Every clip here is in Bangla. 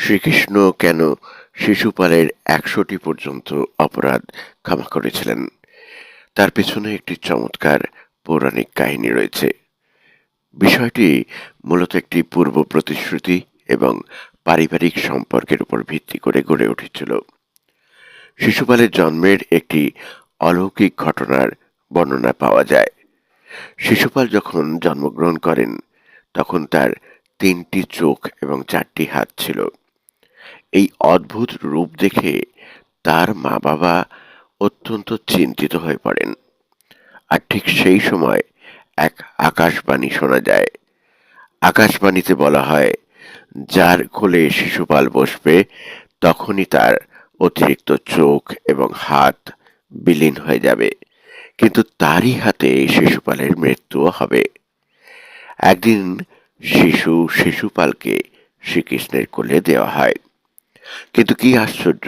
শ্রীকৃষ্ণ কেন শিশুপালের ১০০টি পর্যন্ত অপরাধ ক্ষমা করেছিলেন, তার পেছনে একটি চমৎকার পৌরাণিক কাহিনী রয়েছে। বিষয়টি মূলত একটি পূর্ব প্রতিশ্রুতি এবং পারিবারিক সম্পর্কের উপর ভিত্তি করে গড়ে উঠেছিল। শিশুপালের জন্মের একটি অলৌকিক ঘটনার বর্ণনা পাওয়া যায়। শিশুপাল যখন জন্মগ্রহণ করেন তখন তার ৩টি চোখ এবং ৪টি হাত ছিল। এই অদ্ভুত রূপ দেখে তার মা-বাবা অত্যন্ত চিন্তিত হয়ে পড়েন। আর ঠিক সেই সময় এক আকাশবাণী শোনা যায়। আকাশবাণীতে বলা হয়, যার কোলে শিশুপাল বসবে তখনই তার অতিরিক্ত চোখ এবং হাত বিলীন হয়ে যাবে, কিন্তু তারই হাতে শিশুপালের মৃত্যুও হবে। একদিন শিশুপালকে শ্রীকৃষ্ণের কোলে দেওয়া হয়, কিন্তু কি আশ্চর্য,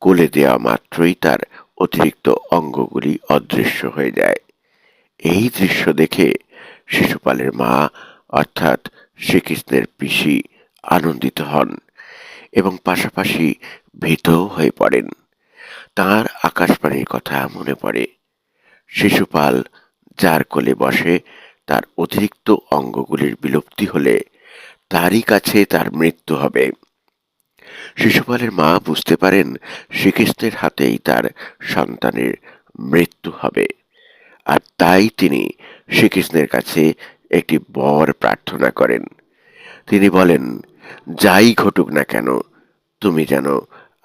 কোলে দেওয়া মাত্রই তার অতিরিক্ত অঙ্গগুলি অদৃশ্য হয়ে যায়। এই দৃশ্য দেখে শিশুপালের মা অর্থাৎ শ্রীকৃষ্ণের পিসি আনন্দিত হন এবং পাশাপাশি ভীতও হয়ে পড়েন। তাঁর আকাশবাণীর কথা মনে পড়ে। শিশুপাল যার কোলে বসে তার অতিরিক্ত অঙ্গগুলির বিলুপ্তি হলে তারই কাছে তার মৃত্যু হবে। শিশুপালের মা বুঝতে পারেন শ্রীকৃষ্ণের হাতেই তার সন্তানের মৃত্যু হবে, আর তাই তিনি শ্রীকৃষ্ণের কাছে একটি বর প্রার্থনা করেন। তিনি বলেন, যাই ঘটুক না কেন, তুমি যেন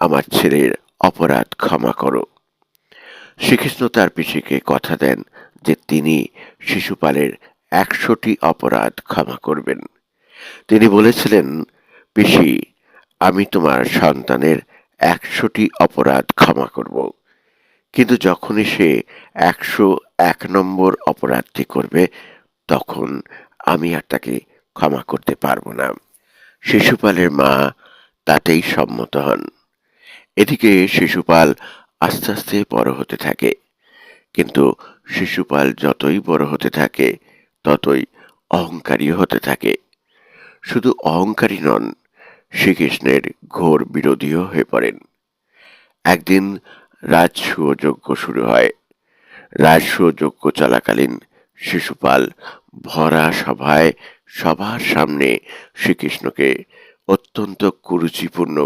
আমার ছেলের অপরাধ ক্ষমা করো। শ্রীকৃষ্ণ তার পিসিকে কথা দেন যে তিনি শিশুপালের ১০০টি অপরাধ ক্ষমা করবেন। তিনি বলেছিলেন, পিসি, আমি তোমার সন্তানের ১০০টি অপরাধ ক্ষমা করব, কিন্তু যখনই সে ১০১ নম্বর অপরাধটি করবে তখন আমি আর তাকে ক্ষমা করতে পারবো না। শিশুপালের মা তাতেই সম্মত হন। এদিকে শিশুপাল আস্তে আস্তে বড় হতে থাকে, কিন্তু শিশুপাল যতই বড় হতে থাকে ততই অহংকারী হতে থাকে। শুধু অহংকারী নন, শ্রীকৃষ্ণের ঘোর বিরোধীও হয়ে পড়েন। একদিন রাজসূয় যজ্ঞ শুরু হয়। রাজসূয় যজ্ঞ চলাকালীন শিশুপাল ভরা সভায় সবার সামনে শ্রীকৃষ্ণকে অত্যন্ত কুরুচিপূর্ণ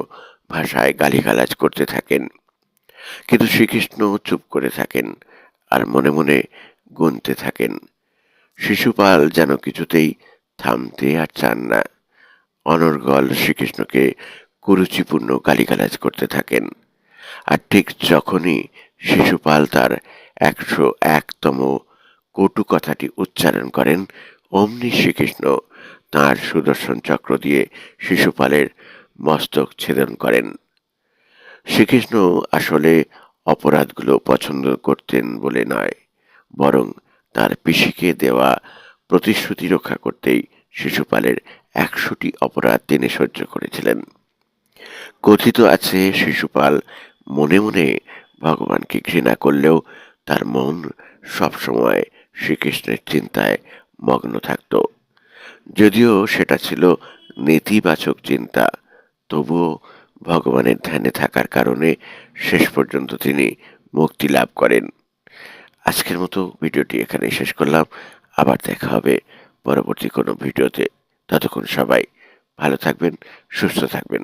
ভাষায় গালিগালাজ করতে থাকেন, কিন্তু শ্রীকৃষ্ণ চুপ করে থাকেন আর মনে মনে গুনতে থাকেন। শিশুপাল যেন কিছুতেই থামতে আর চান না, অনর্গল শ্রীকৃষ্ণকে কুরুচিপূর্ণ গালিগালাজ করতে থাকেন। আর ঠিক যখনই শিশুপাল তার ১০১তম কটু কথাটি উচ্চারণ করেন, অমনি শ্রীকৃষ্ণ তাঁর সুদর্শন চক্র দিয়ে শিশুপালের মস্তক ছেদন করেন। শ্রীকৃষ্ণ আসলে অপরাধগুলো পছন্দ করতেন বলে নয়, বরং তার পিসিকে দেওয়া প্রতিশ্রুতি রক্ষা করতেই শিশুপালের ১০০টি অপরাধ তিনি সহ্য করেছিলেন। কথিত আছে, শিশুপাল মনে মনে ভগবানকে ঘৃণা করলেও তার মন সবসময় শ্রীকৃষ্ণের চিন্তায় মগ্ন থাকত। যদিও সেটা ছিল নেতিবাচক চিন্তা, তবুও ভগবানের ধ্যানে থাকার কারণে শেষ পর্যন্ত তিনি মুক্তি লাভ করেন। আজকের মতো ভিডিওটি এখানে শেষ করলাম। আবার দেখা হবে পরবর্তী কোনো ভিডিওতে। ততক্ষণ সবাই ভালো থাকবেন, সুস্থ থাকবেন।